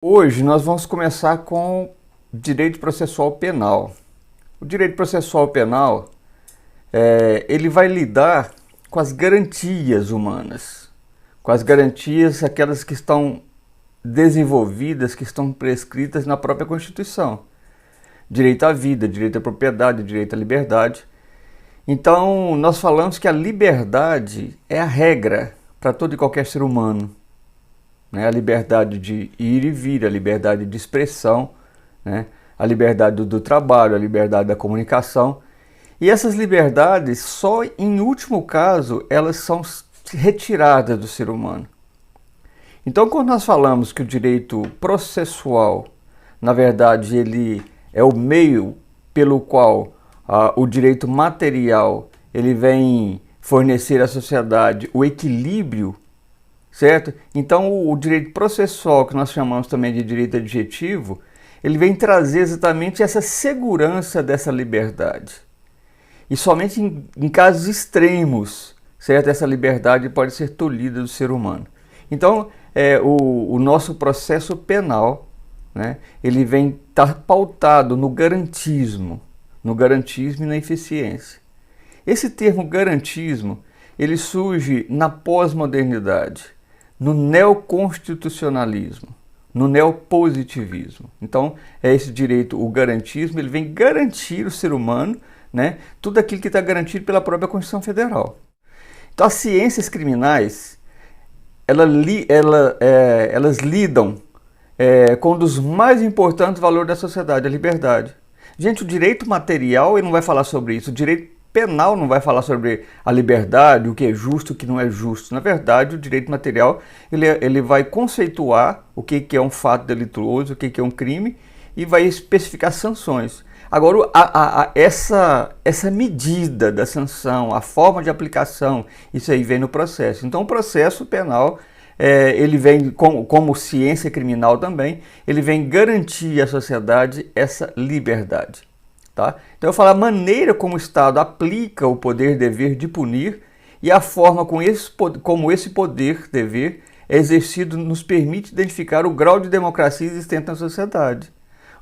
Hoje nós vamos começar com direito processual penal. O direito processual penal, ele vai lidar com as garantias humanas, com as garantias aquelas que estão desenvolvidas, que estão prescritas na própria Constituição. Direito à vida, direito à propriedade, direito à liberdade. Então, nós falamos que a liberdade é a regra para todo e qualquer ser humano. Né? A liberdade de ir e vir, a liberdade de expressão, né? A liberdade do trabalho, a liberdade da comunicação. E essas liberdades, só em último caso, elas são retiradas do ser humano. Então, quando nós falamos que o direito processual, na verdade, ele é o meio pelo qual o direito material ele vem fornecer à sociedade o equilíbrio, certo? Então, o direito processual, que nós chamamos também de direito adjetivo, ele vem trazer exatamente essa segurança dessa liberdade. E somente em casos extremos, certo? Essa liberdade pode ser tolhida do ser humano. Então, o nosso processo penal, né, ele vem estar pautado no garantismo e na eficiência. Esse termo garantismo, ele surge na pós-modernidade, no neoconstitucionalismo, no neopositivismo. Então, esse direito, o garantismo, ele vem garantir o ser humano, né, tudo aquilo que está garantido pela própria Constituição Federal. Então, as ciências criminais, elas lidam com um dos mais importantes valores da sociedade, a liberdade. Gente, o direito material ele não vai falar sobre isso, o direito penal não vai falar sobre a liberdade, o que é justo, o que não é justo. Na verdade, o direito material ele vai conceituar o que é um fato delituoso, o que é um crime e vai especificar sanções. Agora, essa medida da sanção, a forma de aplicação, isso aí vem no processo. Então, o processo penal, ele vem, como ciência criminal também, ele vem garantir à sociedade essa liberdade. Tá? Então, eu falo a maneira como o Estado aplica o poder-dever de punir e a forma como esse poder-dever é exercido nos permite identificar o grau de democracia existente na sociedade.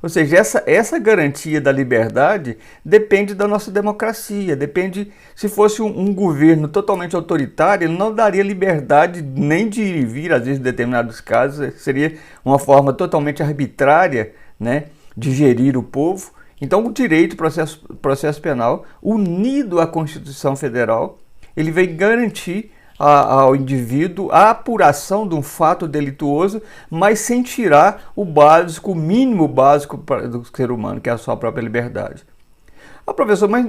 Ou seja, essa garantia da liberdade depende da nossa democracia, depende, se fosse um governo totalmente autoritário, ele não daria liberdade nem de ir e vir, às vezes em determinados casos, seria uma forma totalmente arbitrária, né, de gerir o povo. Então o direito processo penal, unido à Constituição Federal, ele vem garantir ao indivíduo a apuração de um fato delituoso, mas sem tirar o básico, o mínimo básico do ser humano, que é a sua própria liberdade. Professor, mas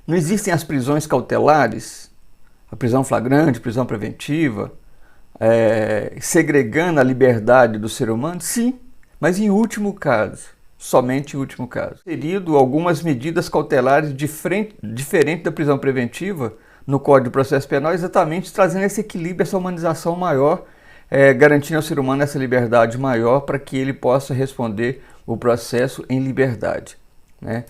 não existem as prisões cautelares? A prisão flagrante, prisão preventiva, segregando a liberdade do ser humano? Sim, mas em último caso. Somente em último caso. Inserido algumas medidas cautelares diferentes da prisão preventiva no Código de Processo Penal, exatamente trazendo esse equilíbrio, essa humanização maior, garantindo ao ser humano essa liberdade maior para que ele possa responder o processo em liberdade. Né?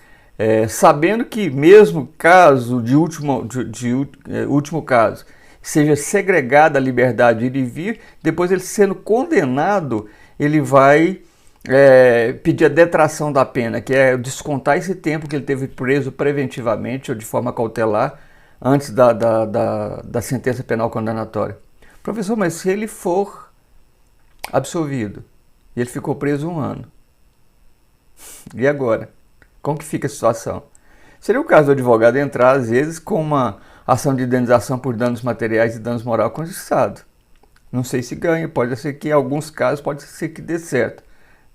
Sabendo que mesmo caso de último caso, seja segregada a liberdade de ir e vir, depois ele sendo condenado, ele vai pedir a detração da pena, que é descontar esse tempo que ele teve preso preventivamente ou de forma cautelar antes da sentença penal condenatória. Professor, mas se ele for absolvido e ele ficou preso 1 ano, e agora? Como que fica a situação? Seria o caso do advogado entrar, às vezes, com uma ação de indenização por danos materiais e danos morais contra o Estado. Não sei se ganha, pode ser que em alguns casos pode ser que dê certo.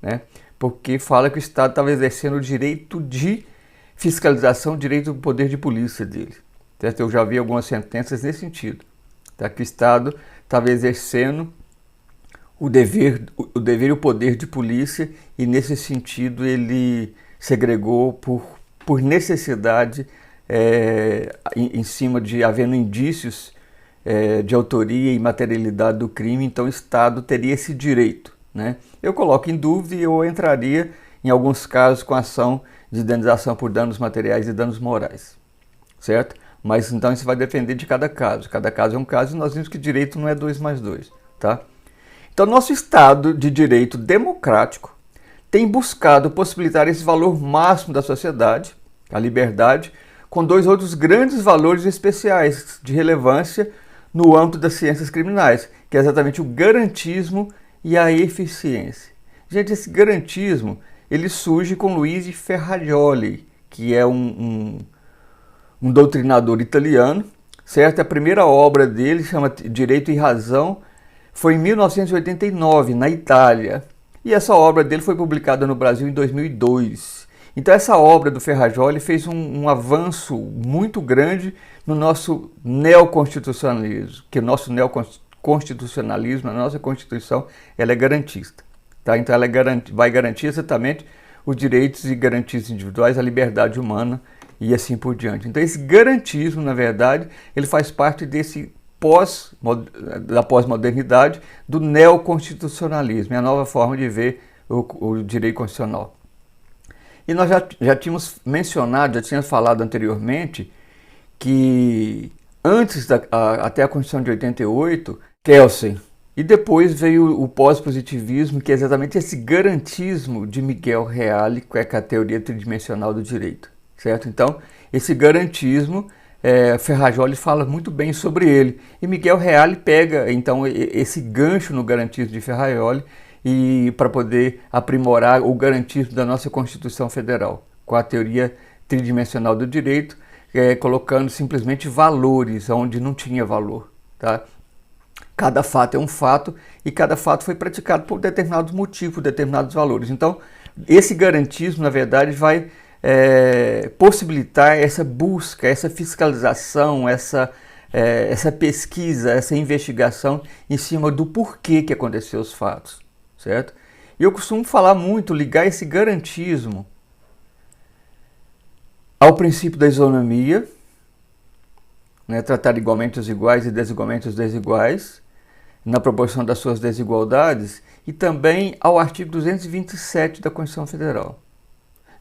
Né? Porque fala que o Estado estava exercendo o direito de fiscalização, o direito do poder de polícia dele. Certo? Eu já vi algumas sentenças nesse sentido. Tá? Que o Estado estava exercendo o dever e o poder de polícia e nesse sentido ele segregou por necessidade em cima de havendo indícios de autoria e materialidade do crime, então o Estado teria esse direito. Né? Eu coloco em dúvida e eu entraria, em alguns casos, com ação de indenização por danos materiais e danos morais, certo? Mas então isso vai depender de cada caso é um caso e nós vimos que direito não é 2 mais 2, tá? Então, nosso Estado de direito democrático tem buscado possibilitar esse valor máximo da sociedade, a liberdade, com dois outros grandes valores especiais de relevância no âmbito das ciências criminais, que é exatamente o garantismo e a eficiência. Gente, esse garantismo ele surge com Luigi Ferrajoli, que é um doutrinador italiano, certo? A primeira obra dele chama Direito e Razão, foi em 1989, na Itália. E essa obra dele foi publicada no Brasil em 2002. Então essa obra do Ferrajoli fez um avanço muito grande no nosso neoconstitucionalismo, que o nosso neoconstitucionalismo, a nossa Constituição, ela é garantista. Tá? Então ela vai garantir exatamente os direitos e garantias individuais, a liberdade humana e assim por diante. Então esse garantismo, na verdade, ele faz parte da pós-modernidade, do neoconstitucionalismo, é a nova forma de ver o direito constitucional. E nós já tínhamos mencionado, já tínhamos falado anteriormente, que antes até a Constituição de 88, Kelsen, e depois veio o pós-positivismo, que é exatamente esse garantismo de Miguel Reale, que é a teoria tridimensional do direito, certo? Então, esse garantismo, Ferrajoli fala muito bem sobre ele, e Miguel Reale pega, então, esse gancho no garantismo de Ferrajoli e para poder aprimorar o garantismo da nossa Constituição Federal, com a teoria tridimensional do direito, colocando simplesmente valores onde não tinha valor, tá? Cada fato é um fato e cada fato foi praticado por determinados motivos, determinados valores. Então, esse garantismo, na verdade, vai possibilitar essa busca, essa fiscalização, essa pesquisa, essa investigação em cima do porquê que aconteceu os fatos, certo? E eu costumo falar muito, ligar esse garantismo ao princípio da isonomia, né, tratar igualmente os iguais e desigualmente os desiguais, na proporção das suas desigualdades, e também ao artigo 227 da Constituição Federal.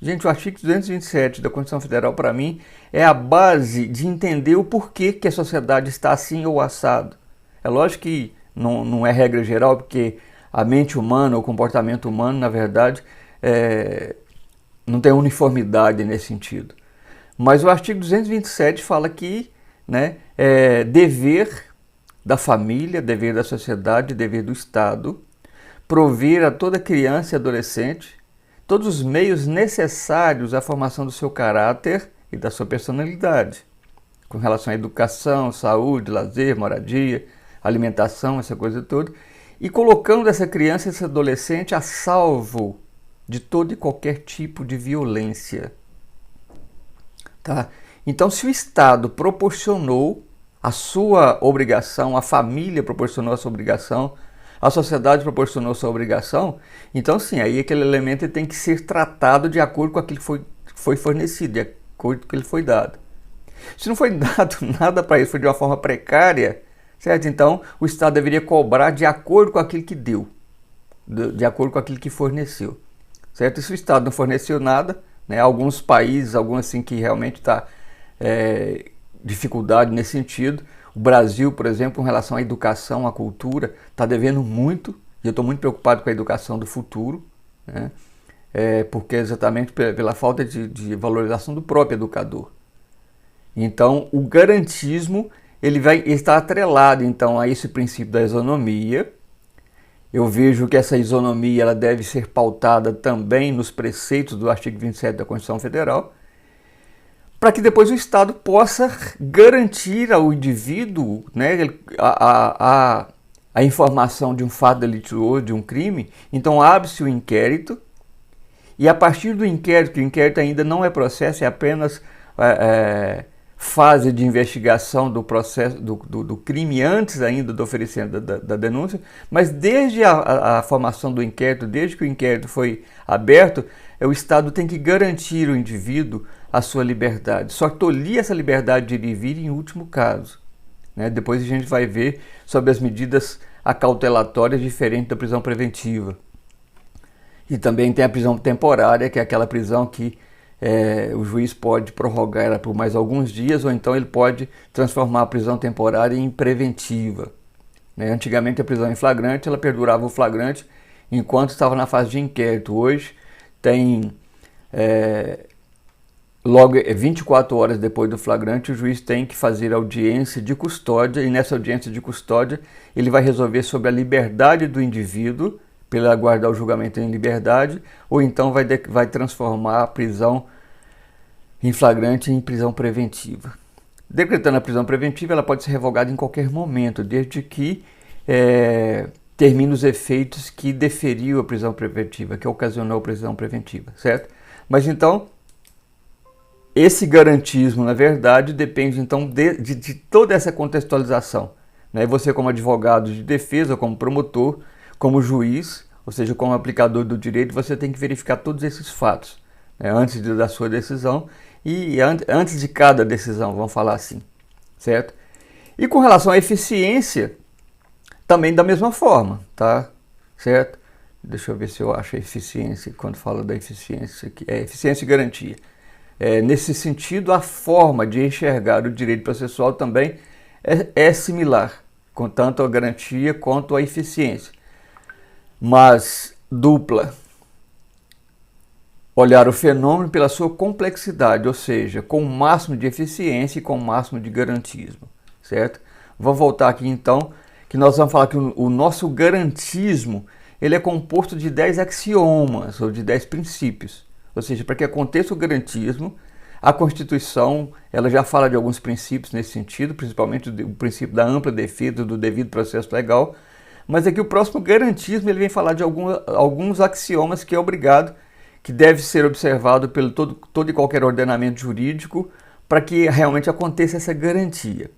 Gente, o artigo 227 da Constituição Federal, para mim, é a base de entender o porquê que a sociedade está assim ou assado. É lógico que não é regra geral, porque a mente humana, o comportamento humano, na verdade, não tem uniformidade nesse sentido. Mas o artigo 227 fala que, né, dever da família, dever da sociedade, dever do Estado, prover a toda criança e adolescente todos os meios necessários à formação do seu caráter e da sua personalidade, com relação à educação, saúde, lazer, moradia, alimentação, essa coisa toda, e colocando essa criança e esse adolescente a salvo de todo e qualquer tipo de violência. Tá? Então, se o Estado proporcionou a sua obrigação, a família proporcionou a sua obrigação, a sociedade proporcionou a sua obrigação, então sim, aí aquele elemento tem que ser tratado de acordo com aquilo que foi fornecido, de acordo com o que ele foi dado. Se não foi dado nada para isso, foi de uma forma precária, certo? Então o Estado deveria cobrar de acordo com aquilo que deu, de acordo com aquilo que forneceu, certo? E se o Estado não forneceu nada, né, alguns países, alguns assim que realmente está dificuldade nesse sentido. O Brasil, por exemplo, em relação à educação, à cultura, está devendo muito, e eu estou muito preocupado com a educação do futuro, né? Porque exatamente pela falta de valorização do próprio educador. Então, o garantismo ele vai estar atrelado então, a esse princípio da isonomia. Eu vejo que essa isonomia ela deve ser pautada também nos preceitos do artigo 27 da Constituição Federal, para que depois o Estado possa garantir ao indivíduo, né, a informação de um fato delituoso, de um crime. Então abre-se o inquérito, e a partir do inquérito, que o inquérito ainda não é processo, é apenas fase de investigação do processo do crime, antes ainda do oferecimento da denúncia, mas desde a formação do inquérito, desde que o inquérito foi aberto, o Estado tem que garantir ao indivíduo a sua liberdade. Só tolir essa liberdade de ir e vir em último caso, né? Depois a gente vai ver sobre as medidas acautelatórias diferentes da prisão preventiva. E também tem a prisão temporária, que é aquela prisão que o juiz pode prorrogar ela por mais alguns dias, ou então ele pode transformar a prisão temporária em preventiva. né? Antigamente a prisão em flagrante, ela perdurava o flagrante enquanto estava na fase de inquérito. Hoje tem logo 24 horas depois do flagrante, o juiz tem que fazer audiência de custódia, e nessa audiência de custódia ele vai resolver sobre a liberdade do indivíduo, pelo aguardar o julgamento em liberdade, ou então vai transformar a prisão em flagrante em prisão preventiva. Decretando a prisão preventiva, ela pode ser revogada em qualquer momento, desde que termine os efeitos que deferiu a prisão preventiva, que ocasionou a prisão preventiva, certo? Mas então, esse garantismo, na verdade, depende então de toda essa contextualização, né? Você, como advogado de defesa, como promotor, como juiz, ou seja, como aplicador do direito, você tem que verificar todos esses fatos, né, antes da sua decisão e antes de cada decisão, vamos falar assim, certo? E com relação à eficiência, também da mesma forma, tá? Certo? Deixa eu ver se eu acho a eficiência, quando falo da eficiência, que é eficiência e garantia. Nesse sentido, a forma de enxergar o direito processual também é similar, com tanto a garantia quanto a eficiência, mas dupla. Olhar o fenômeno pela sua complexidade, ou seja, com o máximo de eficiência e com o máximo de garantismo, certo? Vou voltar aqui então, que nós vamos falar que o nosso garantismo ele é composto de 10 axiomas ou de 10 princípios. Ou seja, para que aconteça o garantismo, a Constituição ela já fala de alguns princípios nesse sentido, principalmente o princípio da ampla defesa do devido processo legal, mas aqui o próximo garantismo ele vem falar de alguns axiomas que é obrigado, que deve ser observado pelo todo e qualquer ordenamento jurídico para que realmente aconteça essa garantia.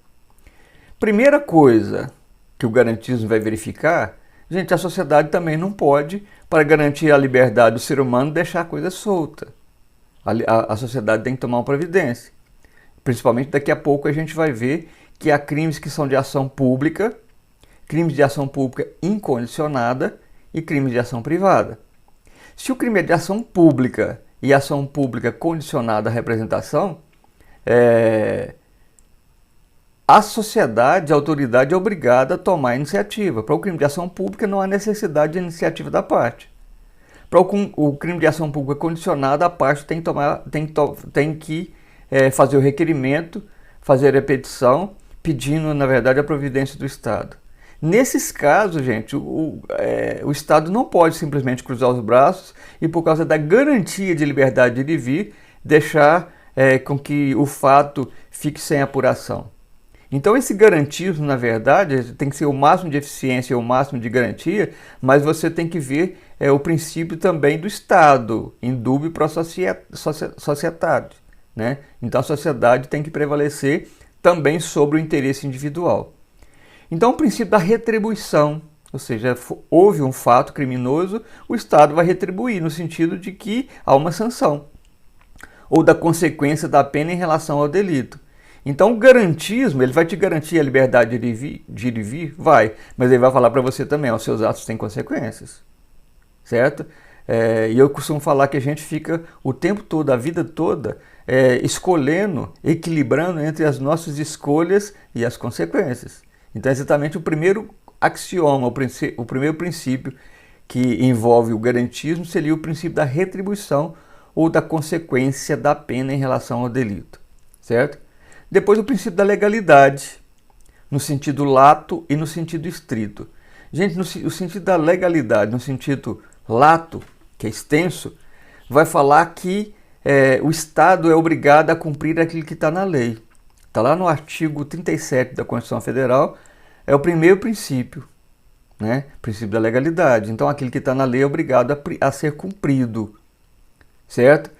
Primeira coisa que o garantismo vai verificar, gente, a sociedade também não pode, para garantir a liberdade do ser humano, deixar a coisa solta. A sociedade tem que tomar uma providência. Principalmente daqui a pouco a gente vai ver que há crimes que são de ação pública, crimes de ação pública incondicionada e crimes de ação privada. Se o crime é de ação pública e ação pública condicionada à representação, a sociedade, a autoridade é obrigada a tomar a iniciativa. Para o crime de ação pública não há necessidade de iniciativa da parte. Para o crime de ação pública condicionada, a parte tem que fazer o requerimento, fazer a petição, pedindo, na verdade, a providência do Estado. Nesses casos, gente, o Estado não pode simplesmente cruzar os braços e, por causa da garantia de liberdade de ir e vir, deixar com que o fato fique sem apuração. Então esse garantismo, na verdade, tem que ser o máximo de eficiência e o máximo de garantia, mas você tem que ver o princípio também do Estado, in dubio pro societate, né? Então a sociedade tem que prevalecer também sobre o interesse individual. Então o princípio da retribuição, ou seja, houve um fato criminoso, o Estado vai retribuir, no sentido de que há uma sanção, ou da consequência da pena em relação ao delito. Então o garantismo, ele vai te garantir a liberdade de ir e vir? Vai, mas ele vai falar para você também, os seus atos têm consequências, certo? E eu costumo falar que a gente fica o tempo todo, a vida toda, escolhendo, equilibrando entre as nossas escolhas e as consequências. Então exatamente o primeiro axioma, o primeiro princípio que envolve o garantismo seria o princípio da retribuição ou da consequência da pena em relação ao delito, certo? Depois o princípio da legalidade, no sentido lato e no sentido estrito. Gente, o sentido da legalidade, no sentido lato, que é extenso, vai falar que o Estado é obrigado a cumprir aquilo que está na lei. Está lá no artigo 37 da Constituição Federal, é o primeiro princípio, né? Princípio da legalidade. Então aquilo que está na lei é obrigado a ser cumprido, certo?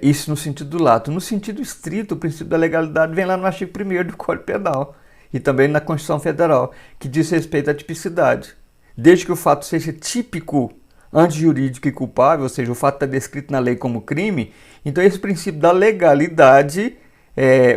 Isso no sentido lato. No sentido estrito, o princípio da legalidade vem lá no artigo 1º do Código Penal e também na Constituição Federal, que diz respeito à tipicidade. Desde que o fato seja típico, antijurídico e culpável, ou seja, o fato está descrito na lei como crime, então esse princípio da legalidade,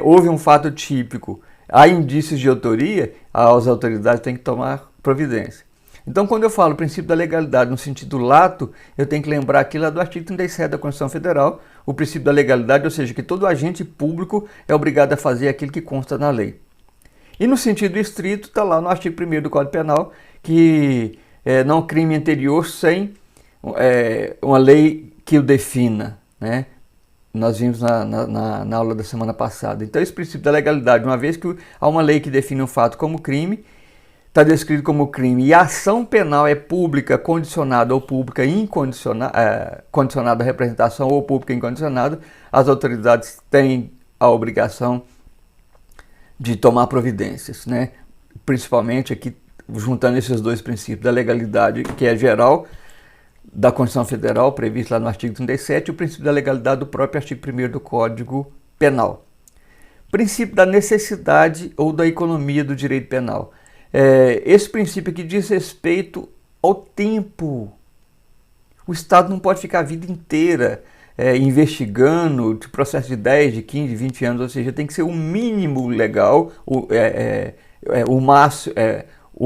houve um fato típico, há indícios de autoria, as autoridades têm que tomar providência. Então, quando eu falo princípio da legalidade no sentido lato, eu tenho que lembrar aqui lá do artigo 37 da Constituição Federal, o princípio da legalidade, ou seja, que todo agente público é obrigado a fazer aquilo que consta na lei. E no sentido estrito, está lá no artigo 1º do Código Penal, que não crime anterior sem uma lei que o defina, né? Nós vimos na aula da semana passada. Então, esse princípio da legalidade, uma vez que há uma lei que define um fato como crime, está descrito como crime, e a ação penal é pública, condicionada ou pública incondicionada, condicionada à representação ou pública incondicionada, as autoridades têm a obrigação de tomar providências, né? Principalmente aqui, juntando esses dois princípios da legalidade, que é geral, da Constituição Federal, previsto lá no artigo 37, e o princípio da legalidade do próprio artigo 1º do Código Penal. Princípio da necessidade ou da economia do direito penal. Esse princípio aqui diz respeito ao tempo. O Estado não pode ficar a vida inteira investigando de processo de 10, de 15, de 20 anos, ou seja, tem que ser o mínimo legal, o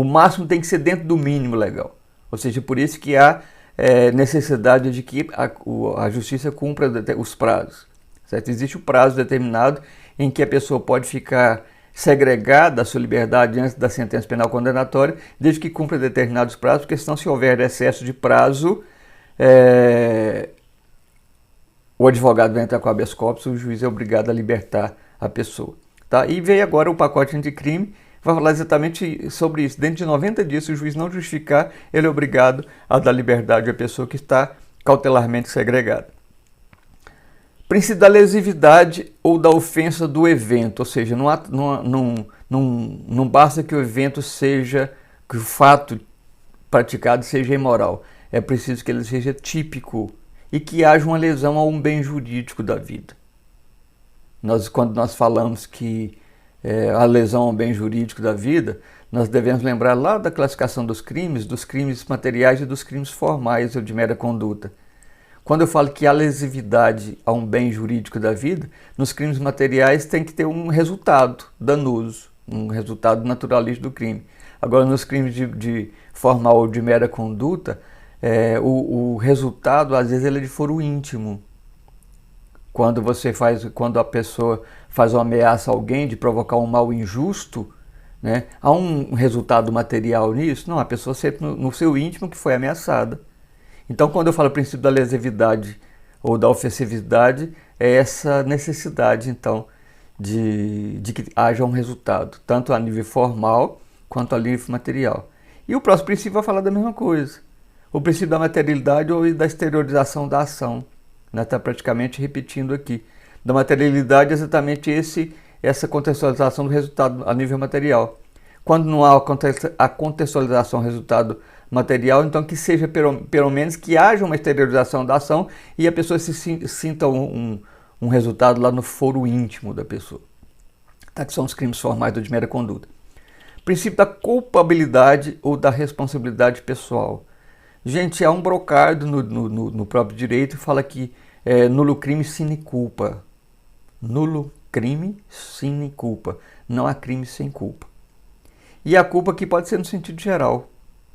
máximo tem que ser dentro do mínimo legal. Ou seja, por isso que há necessidade de que a justiça cumpra os prazos. Certo? Existe o prazo determinado em que a pessoa pode ficar segregada da sua liberdade antes da sentença penal condenatória, desde que cumpra determinados prazos, porque senão, se houver excesso de prazo, o advogado vai entrar com habeas corpus, o juiz é obrigado a libertar a pessoa. Tá? E veio agora o pacote anticrime, vai falar exatamente sobre isso. Dentro de 90 dias, se o juiz não justificar, ele é obrigado a dar liberdade à pessoa que está cautelarmente segregada. Princípio da lesividade ou da ofensa do evento, ou seja, não basta que o evento seja, que o fato praticado seja imoral, é preciso que ele seja típico e que haja uma lesão a um bem jurídico da vida. Quando nós falamos que a lesão a um bem jurídico da vida, nós devemos lembrar lá da classificação dos crimes materiais e dos crimes formais ou de mera conduta. Quando eu falo que há lesividade a um bem jurídico da vida, nos crimes materiais tem que ter um resultado danoso, um resultado naturalista do crime. Agora, nos crimes de formal ou de mera conduta, o resultado, às vezes, ele é de foro íntimo. Quando a pessoa faz uma ameaça a alguém de provocar um mal injusto, né, há um resultado material nisso? Não, a pessoa sente no seu íntimo que foi ameaçada. Então, quando eu falo princípio da lesividade ou da ofensividade, é essa necessidade, então, de que haja um resultado, tanto a nível formal quanto a nível material. E o próximo princípio vai falar da mesma coisa. O princípio da materialidade ou da exteriorização da ação. Está praticamente repetindo aqui. Da materialidade é exatamente essa contextualização do resultado a nível material. Quando não há a contextualização do resultado material, então que seja pelo menos que haja uma exteriorização da ação e a pessoa sinta um resultado lá no foro íntimo da pessoa. Tá? Que são os crimes formais de mera conduta. Princípio da culpabilidade ou da responsabilidade pessoal. Gente, há um brocado no próprio direito que fala que nulo crime sine culpa. Nulo crime sine culpa. Não há crime sem culpa. E a culpa aqui pode ser no sentido geral.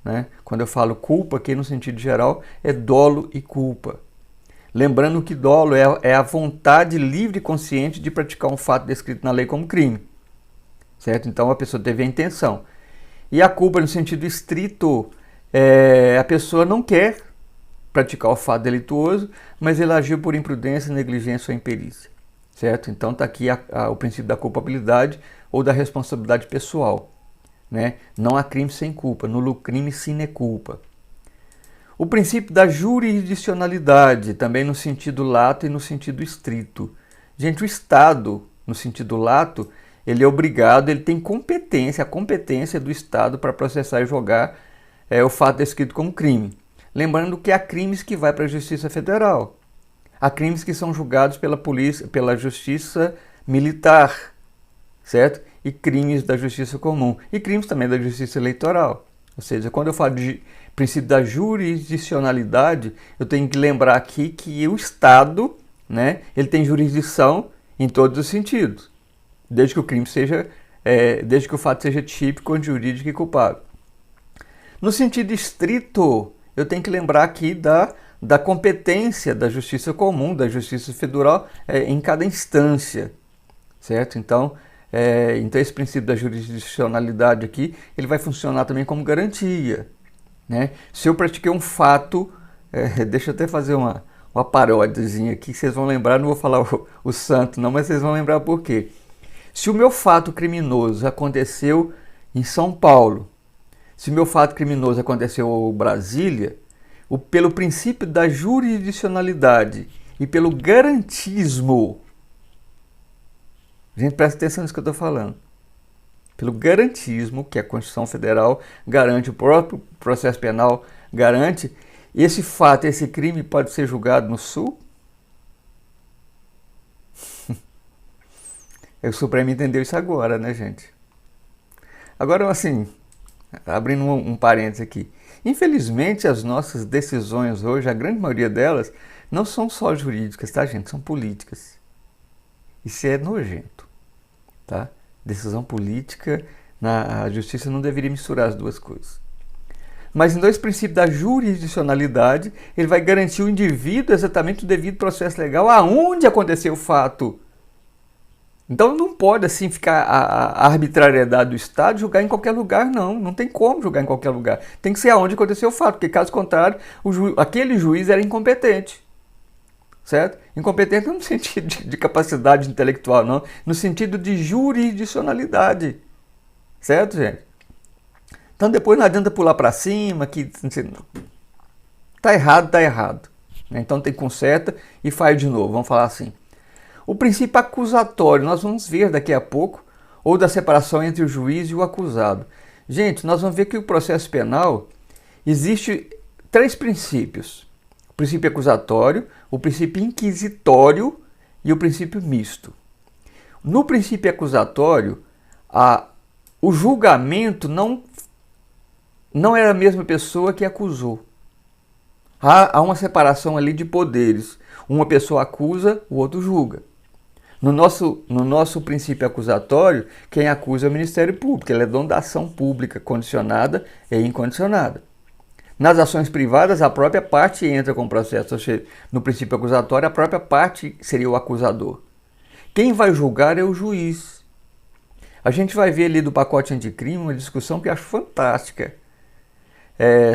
Né? Quando eu falo culpa, aqui no sentido geral, é dolo e culpa. Lembrando que dolo é a vontade livre e consciente de praticar um fato descrito na lei como crime. Certo? Então a pessoa teve a intenção. E a culpa, no sentido estrito, a pessoa não quer praticar o fato delituoso, mas ele agiu por imprudência, negligência ou imperícia. Certo? Então está aqui o princípio da culpabilidade ou da responsabilidade pessoal. Né? Não há crime sem culpa, nulo crime sine culpa. O princípio da jurisdicionalidade, também no sentido lato e no sentido estrito. Gente, o Estado, no sentido lato, ele é obrigado, ele tem competência, a competência do Estado para processar e julgar o fato descrito como crime. Lembrando que há crimes que vai para a Justiça Federal. Há crimes que são julgados pela polícia, pela Justiça Militar, certo? E crimes da Justiça Comum. E crimes também da Justiça Eleitoral. Ou seja, quando eu falo de princípio da jurisdicionalidade, eu tenho que lembrar aqui que o Estado, né, ele tem jurisdição em todos os sentidos. Desde que o crime seja, desde que o fato seja típico, jurídico e culpável. No sentido estrito, eu tenho que lembrar aqui da competência da Justiça Comum, da Justiça Federal, em cada instância, certo? Então, Então esse princípio da jurisdicionalidade aqui, ele vai funcionar também como garantia, né? Se eu pratiquei um fato, deixa eu até fazer uma paródiazinha aqui, vocês vão lembrar, não vou falar o santo não, mas vocês vão lembrar por quê. Se o meu fato criminoso aconteceu em São Paulo, se o meu fato criminoso aconteceu em Brasília, pelo princípio da jurisdicionalidade e pelo garantismo, gente, presta atenção nisso que eu estou falando, pelo garantismo que a Constituição Federal garante, o próprio processo penal garante, esse fato, esse crime pode ser julgado no Sul? O Supremo entendeu isso agora, né, gente? Agora, assim, abrindo um parênteses aqui. Infelizmente, as nossas decisões hoje, a grande maioria delas, não são só jurídicas, tá, gente? São políticas. Isso é nojento, tá? Decisão política, a justiça não deveria misturar as duas coisas. Mas em dois princípios da jurisdicionalidade, ele vai garantir o indivíduo exatamente o devido processo legal aonde aconteceu o fato. Então não pode assim ficar a arbitrariedade do Estado julgar em qualquer lugar, não. Não tem como julgar em qualquer lugar. Tem que ser aonde aconteceu o fato, porque caso contrário, aquele juiz era incompetente. Certo? Incompetente não no sentido de capacidade intelectual, não. No sentido de jurisdicionalidade. Certo, gente? Então depois não adianta pular para cima, que tá errado, tá errado. Então tem conserta e faz de novo, vamos falar assim. O princípio acusatório, nós vamos ver daqui a pouco, ou da separação entre o juiz e o acusado. Gente, nós vamos ver que o processo penal existe 3 princípios. O princípio acusatório, o princípio inquisitório e o princípio misto. No princípio acusatório, o julgamento não era a mesma pessoa que acusou. Há uma separação ali de poderes. Uma pessoa acusa, o outro julga. No nosso princípio acusatório, quem acusa é o Ministério Público. Ele é dono da ação pública condicionada e incondicionada. Nas ações privadas, a própria parte entra com o processo. Ou seja, no princípio acusatório, a própria parte seria o acusador. Quem vai julgar é o juiz. A gente vai ver ali do pacote anticrime uma discussão que eu acho fantástica.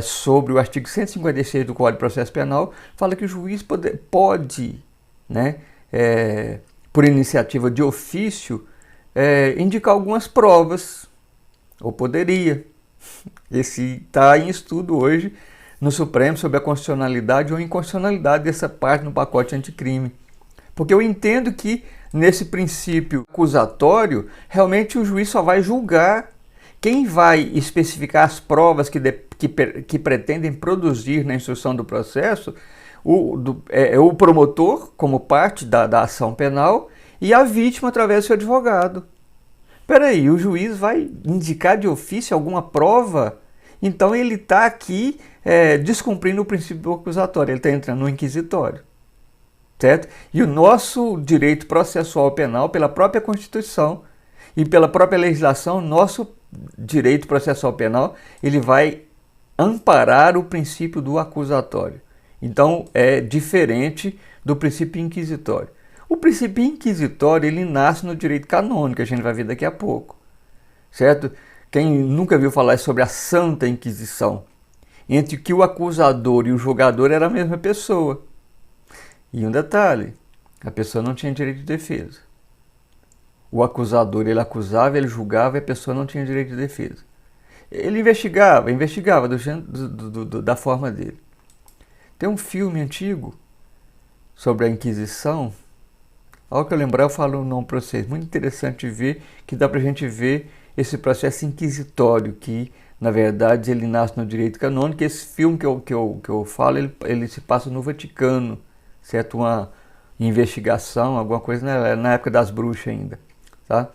Sobre o artigo 156 do Código de Processo Penal, fala que o juiz pode, né, por iniciativa de ofício, indicar algumas provas, ou poderia. Esse está em estudo hoje no Supremo sobre a constitucionalidade ou inconstitucionalidade dessa parte no pacote anticrime. Porque eu entendo que nesse princípio acusatório, realmente o juiz só vai julgar. Quem vai especificar as provas que pretendem produzir na instrução do processo é o promotor, como parte da ação penal, e a vítima através do seu advogado. Espera aí, o juiz vai indicar de ofício alguma prova? Então ele está aqui descumprindo o princípio acusatório, ele está entrando no inquisitório. Certo? E o nosso direito processual penal, pela própria Constituição e pela própria legislação, nosso direito processual penal, ele vai amparar o princípio do acusatório. Então é diferente do princípio inquisitório. O princípio inquisitório, ele nasce no direito canônico, a gente vai ver daqui a pouco. Certo? Quem nunca viu falar sobre a Santa Inquisição, entre que o acusador e o julgador era a mesma pessoa. E um detalhe, a pessoa não tinha direito de defesa. O acusador, ele acusava, ele julgava e a pessoa não tinha direito de defesa. Ele investigava da forma dele. Tem um filme antigo sobre a Inquisição. Ao que eu lembrar, eu falo o nome para vocês. Muito interessante de ver, que dá para a gente ver esse processo inquisitório, que na verdade ele nasce no direito canônico. Esse filme que eu falo, ele se passa no Vaticano, certo? Uma investigação, alguma coisa na época das bruxas ainda. Tá?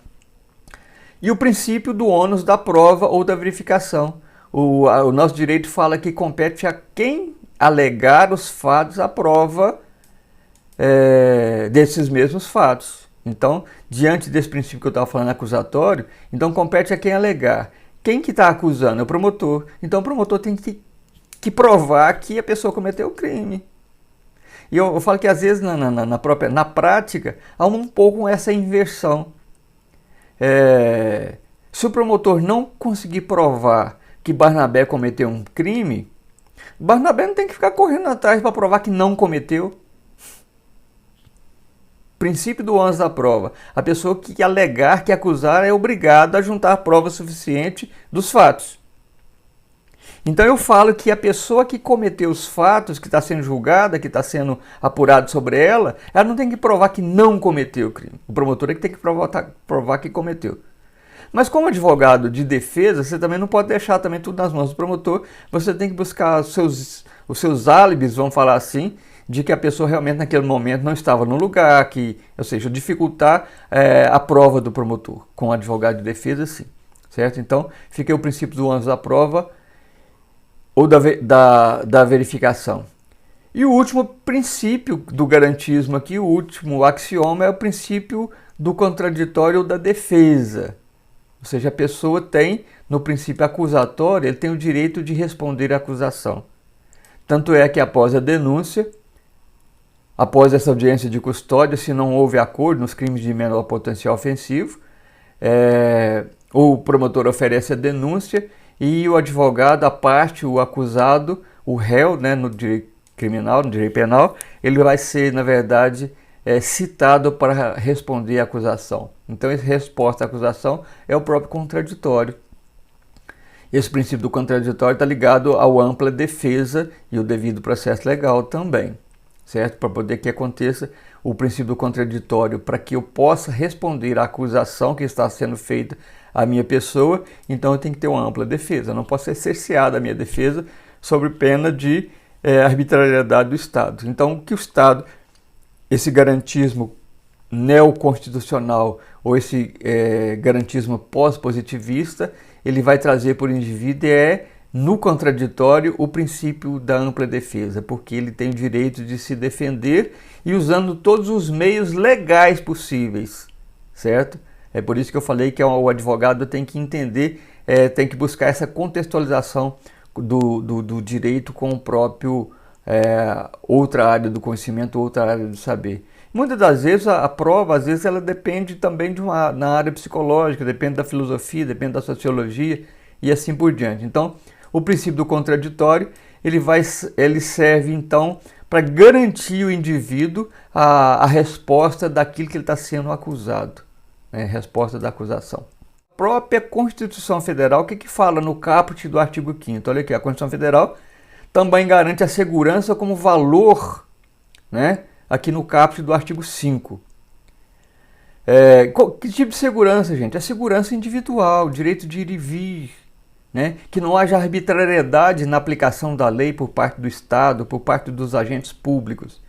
E o princípio do ônus da prova ou da verificação. O nosso direito fala que compete a quem alegar os fatos à prova desses mesmos fatos. Então, diante desse princípio que eu estava falando acusatório, então compete a quem alegar. Quem que está acusando? É o promotor. Então o promotor tem que provar que a pessoa cometeu o crime. E eu falo que às vezes na prática há um pouco essa inversão. Se o promotor não conseguir provar que Barnabé cometeu um crime, Barnabé não tem que ficar correndo atrás para provar que não cometeu. Princípio do ônus da prova. A pessoa que alegar, que acusar, é obrigada a juntar prova suficiente dos fatos. Então eu falo que a pessoa que cometeu os fatos, que está sendo julgada, que está sendo apurado sobre ela, ela não tem que provar que não cometeu o crime. O promotor é que tem que provar que cometeu. Mas como advogado de defesa, você também não pode deixar também tudo nas mãos do promotor. Você tem que buscar os seus álibis, vamos falar assim, de que a pessoa realmente naquele momento não estava no lugar, ou seja, dificultar a prova do promotor. Com o advogado de defesa, sim. Certo? Então, fica aí o princípio do ônus da prova ou da verificação. E o último princípio do garantismo aqui, o último axioma, é o princípio do contraditório ou da defesa. Ou seja, a pessoa tem, no princípio acusatório, ele tem o direito de responder à acusação. Tanto é que após a denúncia, após essa audiência de custódia, se não houve acordo nos crimes de menor potencial ofensivo, o promotor oferece a denúncia e o advogado, a parte, o acusado, o réu, né, no direito criminal, no direito penal, ele vai ser, na verdade, citado para responder à acusação. Então, essa resposta à acusação é o próprio contraditório. Esse princípio do contraditório está ligado ao ampla defesa e o devido processo legal também, certo? Para poder que aconteça o princípio do contraditório, para que eu possa responder à acusação que está sendo feita à minha pessoa, então eu tenho que ter uma ampla defesa. Eu não posso ser cerceado a minha defesa sobre pena de arbitrariedade do Estado. Então, o que o Estado, esse garantismo neoconstitucional ou esse garantismo pós-positivista, ele vai trazer para o indivíduo no contraditório, o princípio da ampla defesa, porque ele tem o direito de se defender e usando todos os meios legais possíveis, certo? É por isso que eu falei que o advogado tem que entender, tem que buscar essa contextualização do direito com o próprio outra área do conhecimento, outra área do saber. Muitas das vezes a prova, às vezes, ela depende também na área psicológica, depende da filosofia, depende da sociologia e assim por diante. Então, o princípio do contraditório, ele serve então para garantir o indivíduo a resposta daquilo que ele está sendo acusado, né? Resposta da acusação. A própria Constituição Federal, o que fala no caput do artigo 5º? Olha aqui, a Constituição Federal também garante a segurança como valor, né? Aqui no caput do artigo 5. Que tipo de segurança, gente? A segurança individual, direito de ir e vir, né? Que não haja arbitrariedade na aplicação da lei por parte do Estado, por parte dos agentes públicos.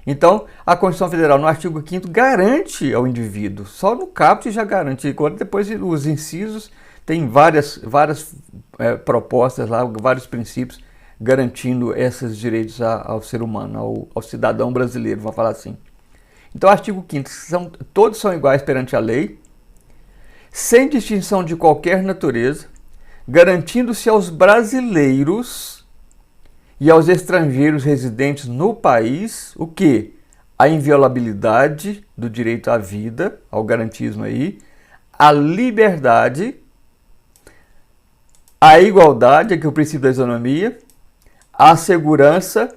Então, a Constituição Federal, no artigo 5º, garante ao indivíduo. Só no caput já garante. Depois, os incisos, tem várias propostas lá, vários princípios, garantindo esses direitos ao ser humano, ao cidadão brasileiro, vamos falar assim. Então, artigo 5º, todos são iguais perante a lei, sem distinção de qualquer natureza, garantindo-se aos brasileiros e aos estrangeiros residentes no país, o quê? A inviolabilidade do direito à vida, ao garantismo aí, a liberdade, a igualdade, aqui o princípio da isonomia, a segurança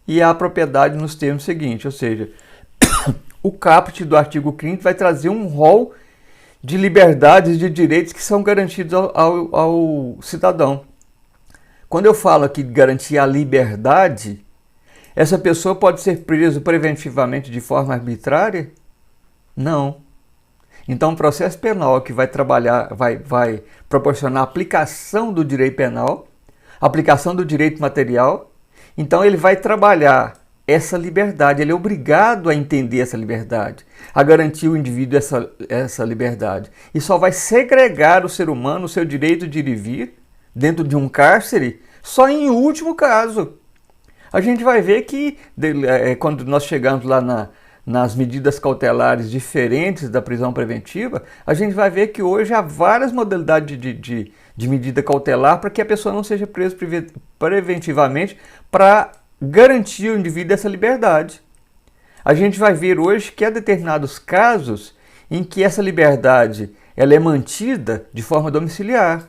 e a propriedade nos termos seguintes, ou seja, o caput do artigo 5º vai trazer um rol de liberdades e de direitos que são garantidos ao cidadão. Quando eu falo aqui de garantir a liberdade, essa pessoa pode ser presa preventivamente de forma arbitrária? Não. Então, o processo penal que vai proporcionar a aplicação do direito penal, aplicação do direito material, então ele vai trabalhar essa liberdade, ele é obrigado a entender essa liberdade, a garantir ao indivíduo essa liberdade. E só vai segregar o ser humano, o seu direito de ir e vir, dentro de um cárcere, só em último caso. A gente vai ver que, quando nós chegamos lá nas medidas cautelares diferentes da prisão preventiva, a gente vai ver que hoje há várias modalidades de medida cautelar para que a pessoa não seja presa preventivamente para garantir ao indivíduo essa liberdade. A gente vai ver hoje que há determinados casos em que essa liberdade ela é mantida de forma domiciliar.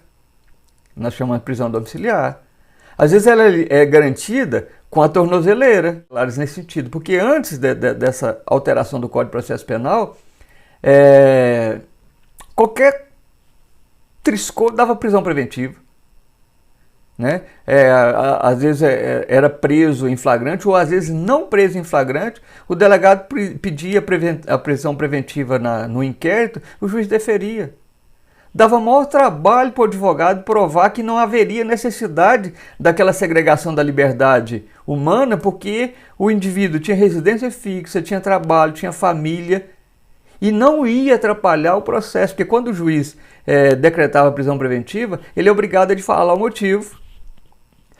Nós chamamos de prisão domiciliar. Às vezes ela é garantida com a tornozeleira, claro, nesse sentido, porque antes dessa alteração do Código de Processo Penal, qualquer triscou dava prisão preventiva. Né? Às vezes era preso em flagrante, ou às vezes não preso em flagrante, o delegado pedia a prisão preventiva no inquérito, o juiz deferia. Dava maior trabalho para o advogado provar que não haveria necessidade daquela segregação da liberdade humana, porque o indivíduo tinha residência fixa, tinha trabalho, tinha família, e não ia atrapalhar o processo, porque quando o juiz decretava a prisão preventiva, ele é obrigado a falar o motivo.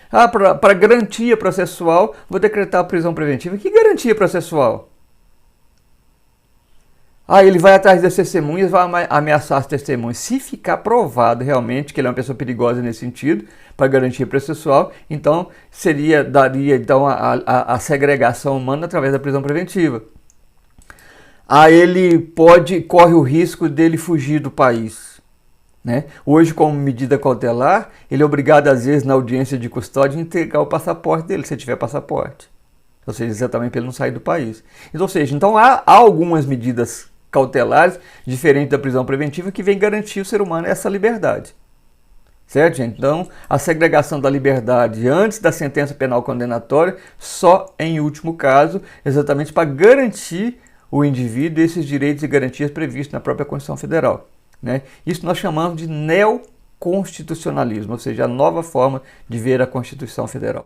Para garantia processual, vou decretar a prisão preventiva. Que garantia processual? Ele vai atrás das testemunhas, vai ameaçar as testemunhas. Se ficar provado realmente que ele é uma pessoa perigosa nesse sentido, para garantia processual, então daria a segregação humana através da prisão preventiva. Ele corre o risco dele fugir do país. Né? Hoje, como medida cautelar, ele é obrigado, às vezes, na audiência de custódia, a entregar o passaporte dele, se tiver passaporte. Ou seja, exatamente para ele não sair do país. Então há algumas medidas cautelares, diferentes da prisão preventiva, que vem garantir ao ser humano essa liberdade. Certo, gente? Então, a segregação da liberdade antes da sentença penal condenatória, só em último caso, exatamente para garantir o indivíduo esses direitos e garantias previstos na própria Constituição Federal. Né? Isso nós chamamos de neoconstitucionalismo, ou seja, a nova forma de ver a Constituição Federal.